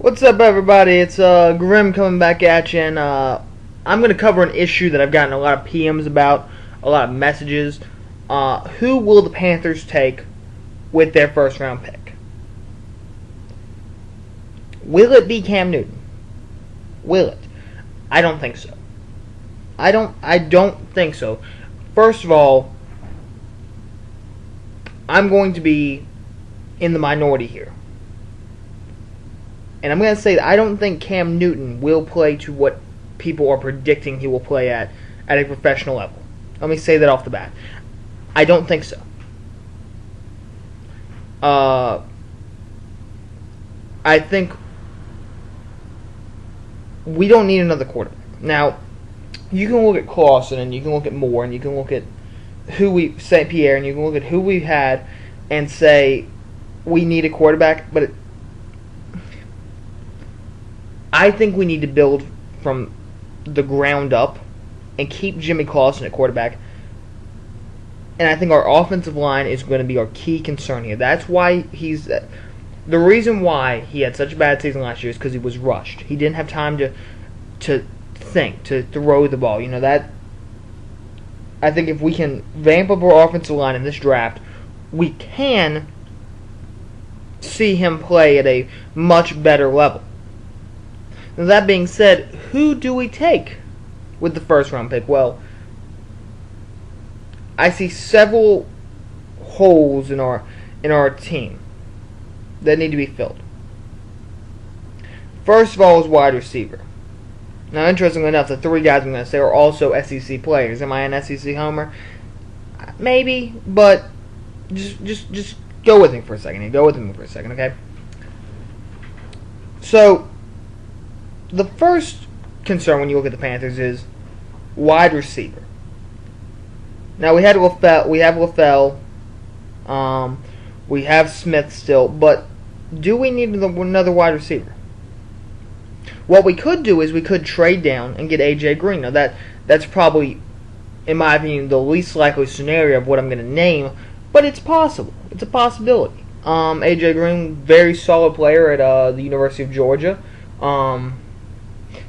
What's up, everybody? It's Grim coming back at you, and I'm going to cover an issue that I've gotten a lot of PMs about, a lot of messages. Who will the Panthers take with their first-round pick? Will it be Cam Newton? Will it? I don't think so. I don't think so. First of all, I'm going to be in the minority here. And I'm going to say that I don't think Cam Newton will play to what people are predicting he will play at a professional level. Let me say that off the bat. I don't think so. I think we don't need another quarterback. Now, you can look at Clausen, and you can look at Moore, and you can look at St. Pierre, and you can look at who we've had and say we need a quarterback, but I think we need to build from the ground up and keep Jimmy Clausen at quarterback. And I think our offensive line is going to be our key concern here. That's why the reason why he had such a bad season last year is because he was rushed. He didn't have time to think, to throw the ball. I think if we can vamp up our offensive line in this draft, we can see him play at a much better level. Now, that being said, who do we take with the first-round pick? Well, I see several holes in our team that need to be filled. First of all is wide receiver. Now, interestingly enough, the three guys I'm going to say are also SEC players. Am I an SEC homer? Maybe, but just go with me for a second. Go with me for a second, okay? So, the first concern when you look at the Panthers is wide receiver. Now we have LaFell, we have Smith still, but do we need another wide receiver? What we could do is we could trade down and get A.J. Green. Now that's probably, in my opinion, the least likely scenario of what I'm going to name, but it's possible. It's a possibility. A.J. Green, very solid player at the University of Georgia.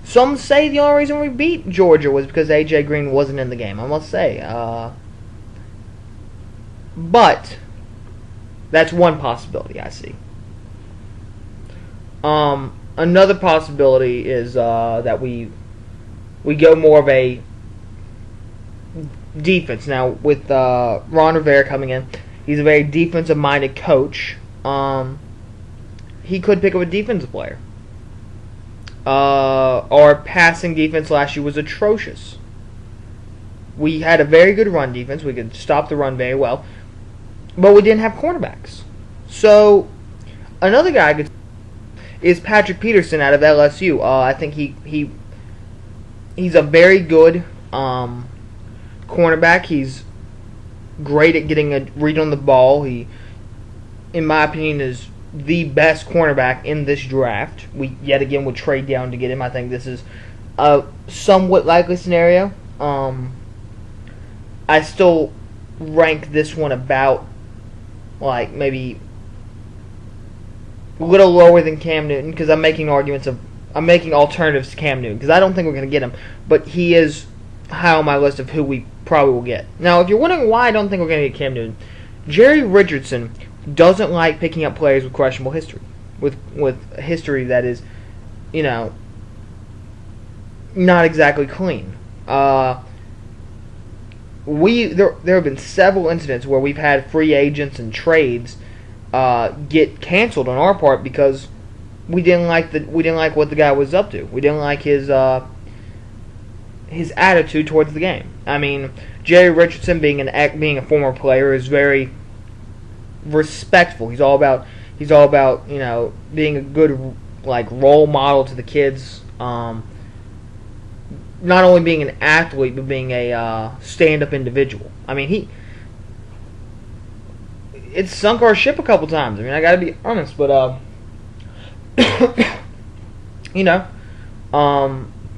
Some say the only reason we beat Georgia was because A.J. Green wasn't in the game, I must say. But that's one possibility I see. Another possibility is that we go more of a defense. Now, with Ron Rivera coming in, he's a very defensive-minded coach. He could pick up a defensive player. Our passing defense last year was atrocious. We had a very good run defense. We could stop the run very well. But we didn't have cornerbacks. So, another guy is Patrick Peterson out of LSU. I think he's a very good cornerback. He's great at getting a read on the ball. He, in my opinion, is the best cornerback in this draft. We yet again would trade down to get him. I think this is a somewhat likely scenario. I still rank this one about maybe a little lower than Cam Newton because I'm making alternatives to Cam Newton because I don't think we're going to get him, but he is high on my list of who we probably will get. Now, if you're wondering why I don't think we're going to get Cam Newton, Jerry Richardson doesn't like picking up players with questionable history, with history that is, not exactly clean. There have been several incidents where we've had free agents and trades get canceled on our part because we didn't like what the guy was up to. We didn't like his attitude towards the game. I mean, Jerry Richardson being a former player is very respectful. He's all about being a good role model to the kids. Not only being an athlete but being a stand-up individual. I mean, it's sunk our ship a couple times. I mean, I got to be honest, but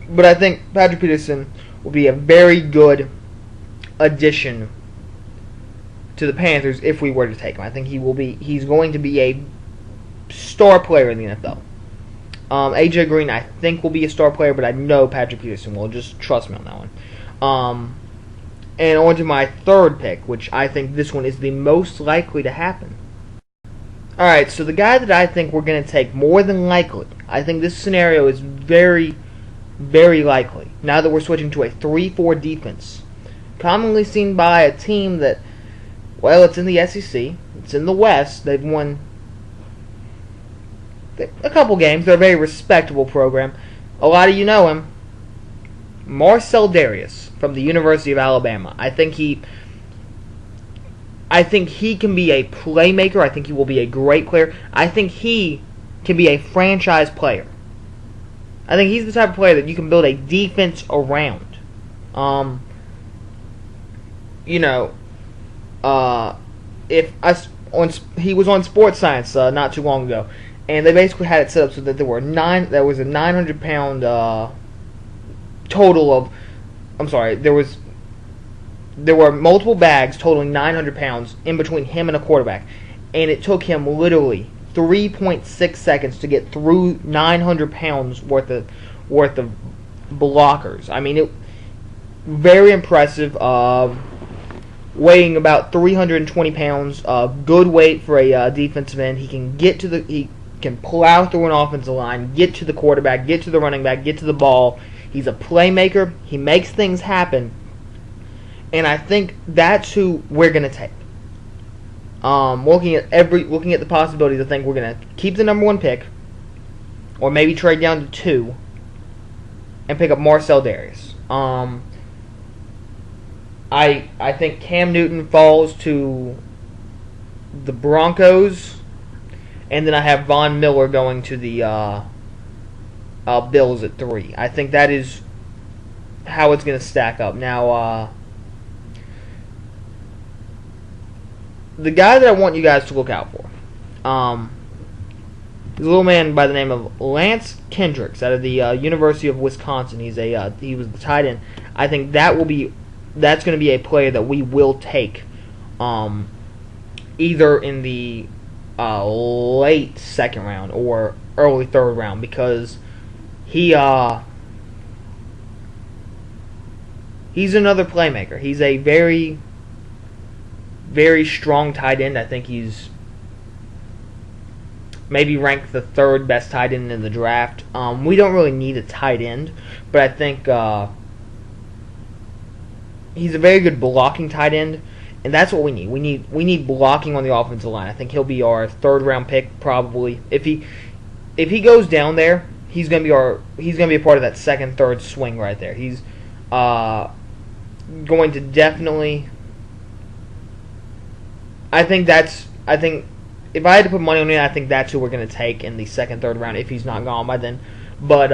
but I think Patrick Peterson will be a very good addition to the Panthers if we were to take him. I think he's going to be a star player in the NFL. AJ Green, I think, will be a star player, but I know Patrick Peterson will. Just trust me on that one. And on to my third pick, which I think this one is the most likely to happen. Alright, so the guy that I think we're going to take more than likely, I think this scenario is very, very likely, now that we're switching to a 3-4 defense. Commonly seen by a team that, well, it's in the SEC, it's in the West, they've won a couple games, they're a very respectable program. A lot of you know him, Marcel Darius from the University of Alabama. I think he can be a playmaker. I think he will be a great player. I think he can be a franchise player. I think he's the type of player that you can build a defense around. He was on Sports Science not too long ago, and they basically had it set up so that there was a 900-pound total of. I'm sorry, there were multiple bags totaling 900 pounds in between him and a quarterback, and it took him literally 3.6 seconds to get through 900 pounds worth of blockers. I mean, very impressive. Weighing about 320 pounds, good weight for a defensive end. He can plow through an offensive line, get to the quarterback, get to the running back, get to the ball. He's a playmaker. He makes things happen. And I think that's who we're going to take. Looking at the possibilities, I think we're going to keep the number 1 pick, or maybe trade down to 2, and pick up Marcel Darius. I think Cam Newton falls to the Broncos, and then I have Von Miller going to the Bills at 3. I think that is how it's going to stack up. Now, the guy that I want you guys to look out for, is a little man by the name of Lance Kendricks out of the University of Wisconsin. He was the tight end. I think that's going to be a player that we will take, either in the late second round or early third round, because he's another playmaker. He's a very, very strong tight end. I think he's maybe ranked the 3rd best tight end in the draft. We don't really need a tight end, but I think he's a very good blocking tight end, and that's what we need. We need blocking on the offensive line. I think he'll be our 3rd round pick probably. If he goes down there, he's gonna be a part of that 2nd, 3rd swing right there. He's going to definitely. I think if I had to put money on it, I think that's who we're going to take in the 2nd, 3rd round if he's not gone by then. But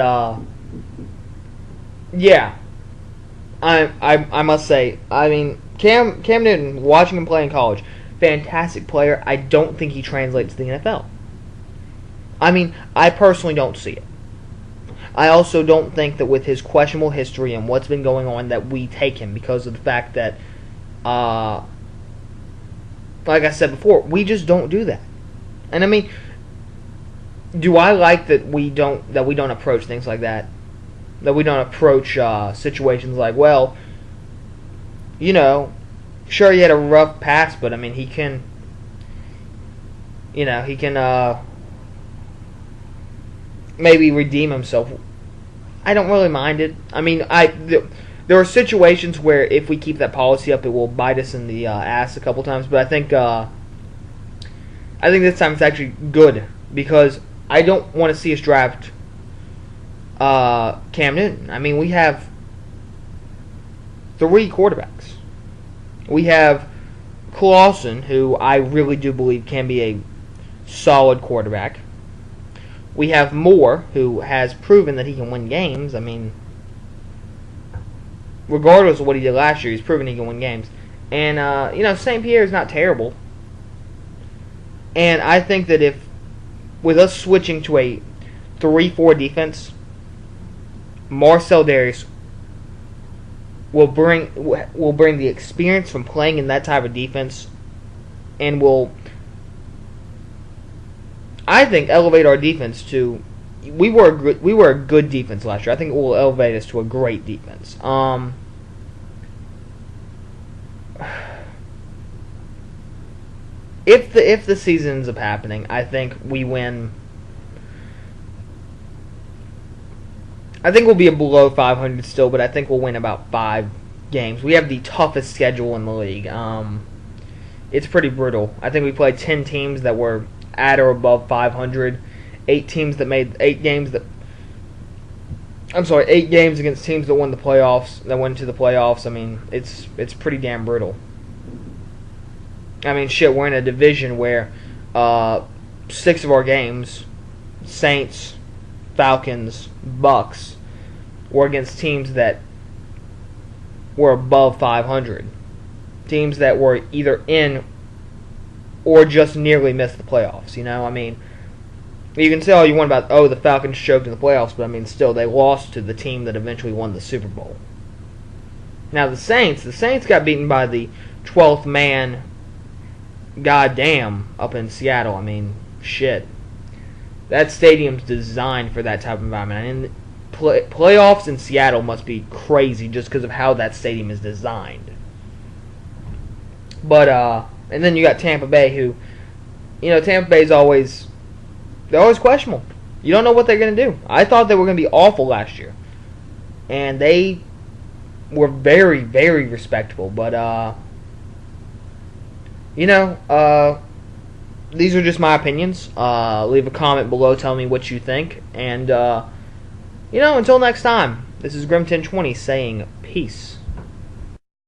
yeah, I must say, I mean, Cam Newton, watching him play in college, fantastic player. I don't think he translates to the NFL. I mean, I personally don't see it. I also don't think that with his questionable history and what's been going on that we take him, because of the fact that, like I said before, we just don't do that. And I mean, do I like that we don't approach things like that? That we don't approach situations like, well, sure, he had a rough past, but I mean, he can maybe redeem himself. I don't really mind it. I mean, there are situations where if we keep that policy up, it will bite us in the ass a couple times. But I think this time it's actually good, because I don't want to see us draft Cam Newton. I mean, we have 3 quarterbacks. We have Clausen, who I really do believe can be a solid quarterback. We have Moore, who has proven that he can win games. I mean, regardless of what he did last year, he's proven he can win games. And, St. Pierre is not terrible. And I think that with us switching to a 3-4 defense, Marcel Darius will bring the experience from playing in that type of defense, and will, I think, elevate our defense to we were a good defense last year. I think it will elevate us to a great defense. If the season ends up happening, I think we win. I think we'll be below 500 still, but I think we'll win about 5 games. We have the toughest schedule in the league. It's pretty brutal. I think we played 10 teams that were at or above 500. 8 teams that made 8 games that. I'm sorry, 8 games against teams that won the playoffs. That went to the playoffs. I mean, it's pretty damn brutal. I mean, shit, we're in a division where 6 of our games, Saints, Falcons, Bucks, were against teams that were above 500. Teams that were either in or just nearly missed the playoffs. You know, I mean, you can say all you want about, the Falcons choked in the playoffs, but I mean, still, they lost to the team that eventually won the Super Bowl. Now, the Saints got beaten by the 12th man, goddamn, up in Seattle. I mean, shit. That stadium's designed for that type of environment. And playoffs in Seattle must be crazy just because of how that stadium is designed. But, and then you got Tampa Bay, who, Tampa Bay's they're always questionable. You don't know what they're going to do. I thought they were going to be awful last year. And they were very, very respectable. But, these are just my opinions. Leave a comment below, tell me what you think. And, until next time, this is Grim1020 saying peace.